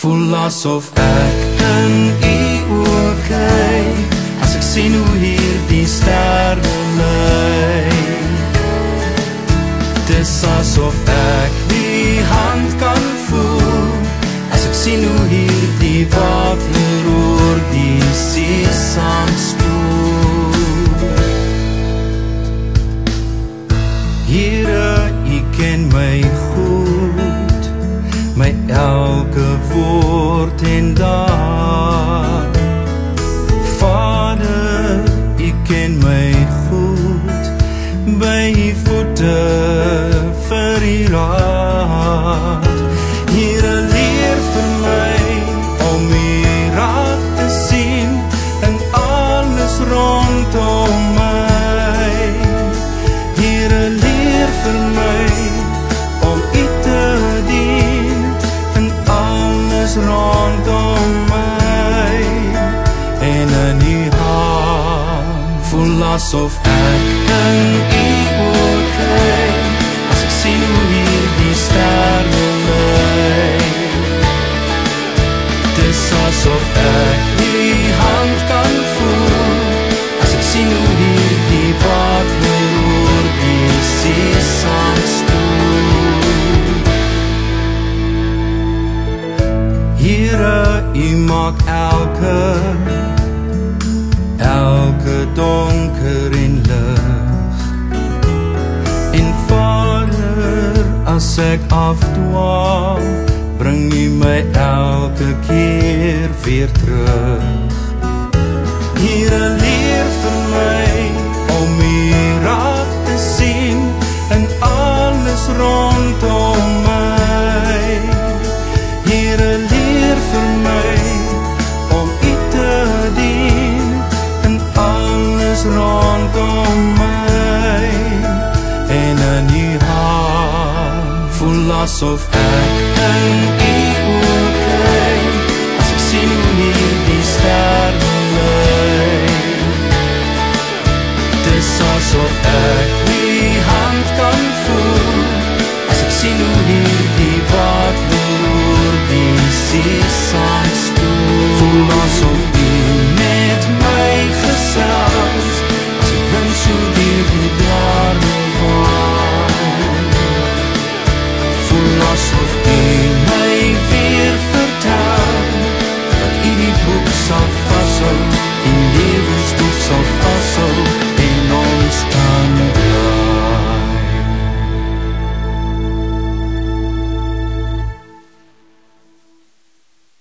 Voel asof ek in u oë kyk, as ek sien hoe hierdie sterre lyk. Dis asof ek die hand kan voel, as ek sien hoe hierdie water oor die see saam spoel. Here, u ken my goed, my elke woord en daad. Vader, u ken my goed, by u voete vir u raad. Here, leer vir my om u raad te sien in alles rondom my. Here, leer vir my om u te dien in alles rondom my. En in u hand voel asof ek in u oë kyk, as ek sien hoe hierdie sterre lyk. Dis asof ek die hand kan voel, as ek sien hoe hierdie water oor die see saam spoel. Here, u maak elke donker en lig. En Vader, as ek afdwaal, bring u my elke keer weer terug. Here, leer vir my om u raad te sien in alles rondom my. Here, leer vir my om u te dien in alles rondom my. En in u hand voel asof ek in